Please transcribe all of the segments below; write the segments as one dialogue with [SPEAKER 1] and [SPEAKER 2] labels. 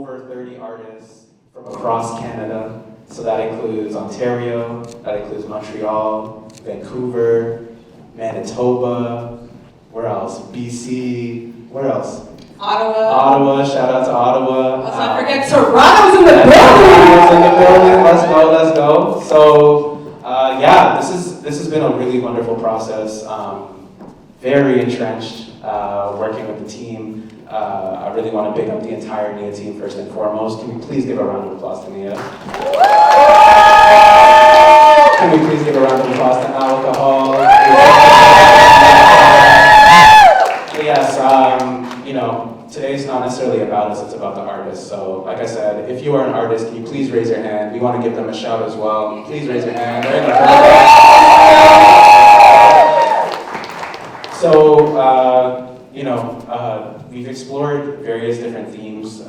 [SPEAKER 1] over 30 artists from across Canada. So that includes Ontario, that includes Montreal, Vancouver, Manitoba, where else? BC, where else? Ottawa, shout out to Ottawa.
[SPEAKER 2] Let's not forget Toronto's in the building!
[SPEAKER 1] Let's go. So, yeah, this has been a really wonderful process. Very entrenched, working with the team. I really want to big up the entire Nia team first and foremost. Can we please give a round of applause to Nia? Can we please give a round of applause to Alcohol? Yes, today's not necessarily about us, it's about the artists. So, like I said, if you are an artist, can you please raise your hand? We want to give them a shout as well. Please raise your hand. They're in the So, we've explored various different themes,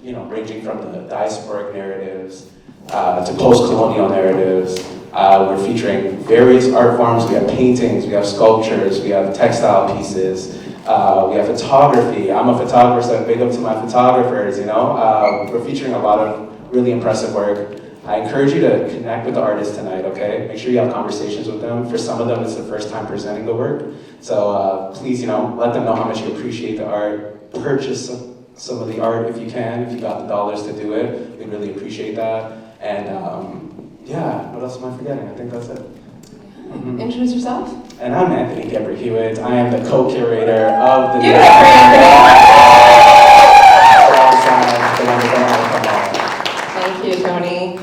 [SPEAKER 1] ranging from the diasporic narratives to post-colonial narratives. We're featuring various art forms. We have paintings, we have sculptures, we have textile pieces, we have photography. I'm a photographer, so big up to my photographers, We're featuring a lot of really impressive work. I encourage you to connect with the artists tonight, okay? Make sure you have conversations with them. For some of them, it's the first time presenting the work. So please, let them know how much you appreciate the art. Purchase some of the art if you can, if you got the dollars to do it. We'd really appreciate that. And yeah, what else am I forgetting? I think that's it. Mm-hmm.
[SPEAKER 2] Introduce yourself.
[SPEAKER 1] And I'm Anthony Gebber-Hewitt. I am the co-curator of the
[SPEAKER 2] Give it up for Anthony! Thank you, Tony.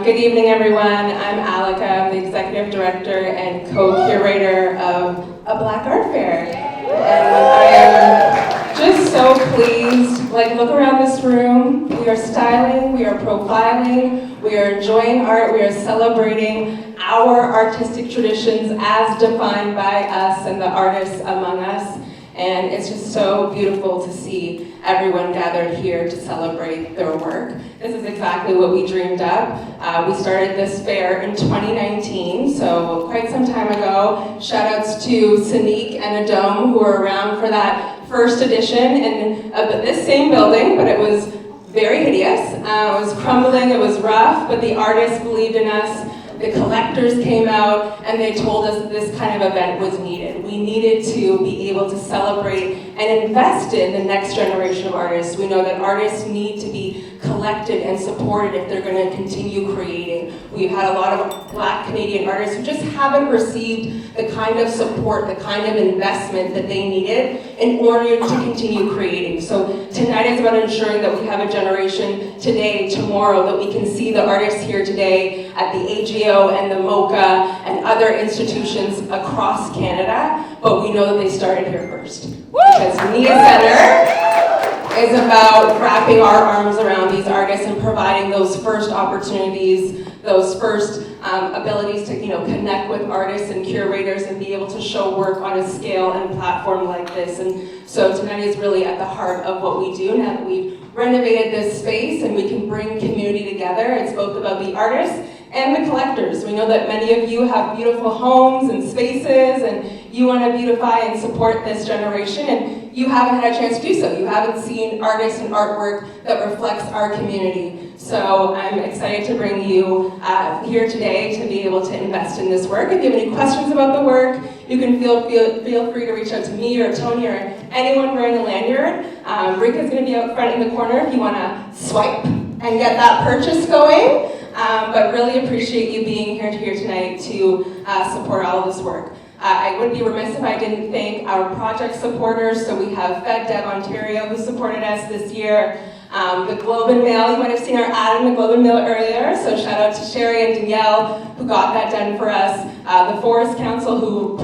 [SPEAKER 2] Good evening, everyone. I'm Alika. I'm the executive director and co-curator of a Black Art Fair. And I am just so pleased. Look around this room. We are styling, we are profiling, we are enjoying art, we are celebrating our artistic traditions as defined by us and the artists among us. And it's just so beautiful to see everyone gathered here to celebrate their work. This is exactly what we dreamed up. We started this fair in 2019, so quite some time ago. Shout outs to Sanique and Adome, who were around for that first edition in this same building, but it was very hideous. It was crumbling, it was rough, but the artists believed in us. The collectors came out and they told us that this kind of event was needed. We needed to be able to celebrate and invest in the next generation of artists. We know that artists need to be collected and supported if they're going to continue creating. We've had a lot of Black Canadian artists who just haven't received the kind of support, the kind of investment that they needed in order to continue creating. So tonight is about ensuring that we have a generation today, tomorrow, that we can see the artists here today at the AGO and the MOCA and other institutions across Canada, but we know that they started here first. Because Nia Centre is about wrapping our arms around these artists and providing those first opportunities, those first abilities to connect with artists and curators and be able to show work on a scale and platform like this. And so tonight is really at the heart of what we do now that we've renovated this space and we can bring community together. It's both about the artists and the collectors. We know that many of you have beautiful homes and spaces and you want to beautify and support this generation, and you haven't had a chance to do so. You haven't seen artists and artwork that reflects our community. So I'm excited to bring you here today to be able to invest in this work. If you have any questions about the work, you can feel free to reach out to me or Tony or anyone wearing a lanyard. Rika's going to be out front in the corner if you want to swipe and get that purchase going. But really appreciate you being here tonight to support all of this work. I would be remiss if I didn't thank our project supporters. So we have FedDev Ontario, who supported us this year. The Globe and Mail, you might have seen our ad in the Globe and Mail earlier, so shout out to Sherry and Danielle who got that done for us. The Forest Council who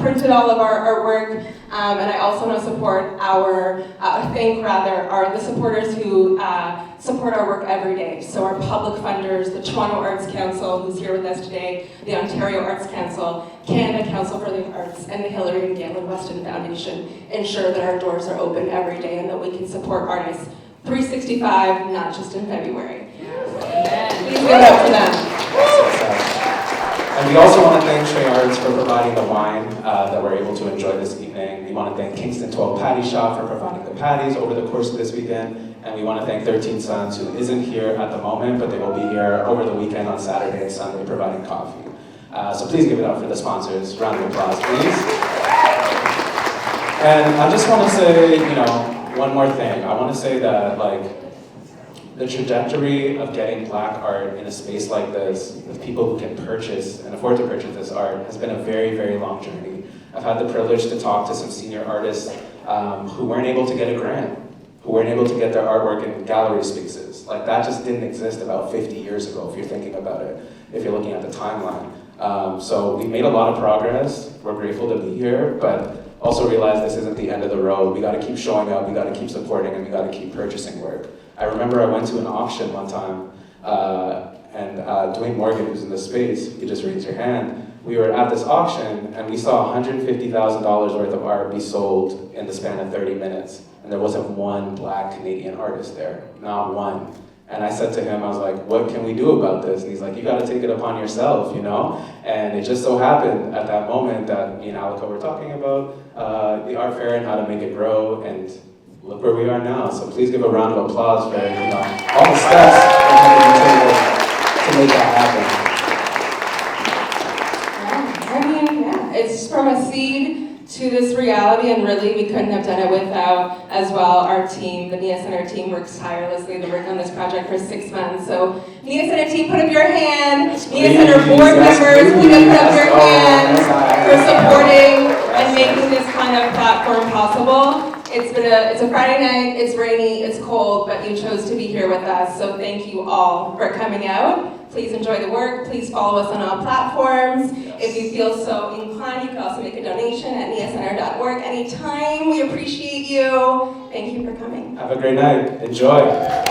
[SPEAKER 2] printed all of our artwork, and I also want to thank the supporters who support our work every day. So our public funders, the Toronto Arts Council, who's here with us today, the Ontario Arts Council, Canada Council for the Arts, and the Hillary and Galen Weston Foundation ensure that our doors are open every day and that we can support artists 365, not just in February. Please give it up for them.
[SPEAKER 1] And we also want to thank Trey Arts for providing the wine that we're able to enjoy this evening. We want to thank Kingston 12 Patty Shop for providing the patties over the course of this weekend. And we want to thank 13 Sons, who isn't here at the moment, but they will be here over the weekend on Saturday and Sunday providing coffee. So please give it up for the sponsors. Round of applause, please. And I just want to say, one more thing. I want to say that, the trajectory of getting Black art in a space like this, with people who can purchase and afford to purchase this art, has been a very, very long journey. I've had the privilege to talk to some senior artists who weren't able to get a grant, who weren't able to get their artwork in gallery spaces. That just didn't exist about 50 years ago, if you're thinking about it, if you're looking at the timeline. So we've made a lot of progress. We're grateful to be here, but also realize this isn't the end of the road. We gotta keep showing up, we gotta keep supporting, and we gotta keep purchasing work. I remember I went to an auction one time, and Dwayne Morgan, who's in this space, you just raise your hand, we were at this auction, and we saw $150,000 worth of art be sold in the span of 30 minutes. And there wasn't one Black Canadian artist there, not one. And I said to him, I was like, what can we do about this? And he's like, you gotta take it upon yourself, And it just so happened at that moment that me and Alika were talking about the art fair and how to make it grow, and look where we are now. So please give a round of applause for all the steps to make that
[SPEAKER 2] happen. It's from a seed to this reality, and really we couldn't have done it without, as well, our team. The Nia Centre team works tirelessly to work on this project for 6 months. So Nia Centre team, put up your hand. Nia Centre board members, put up your hand for supporting and making this kind of platform possible. It's a Friday night, it's rainy, it's cold, but you chose to be here with us. So thank you all for coming out. Please enjoy the work. Please follow us on all platforms. If you feel so inclined, you can also make a donation at niacentre.org anytime. We appreciate you. Thank you for coming.
[SPEAKER 1] Have a great night. Enjoy.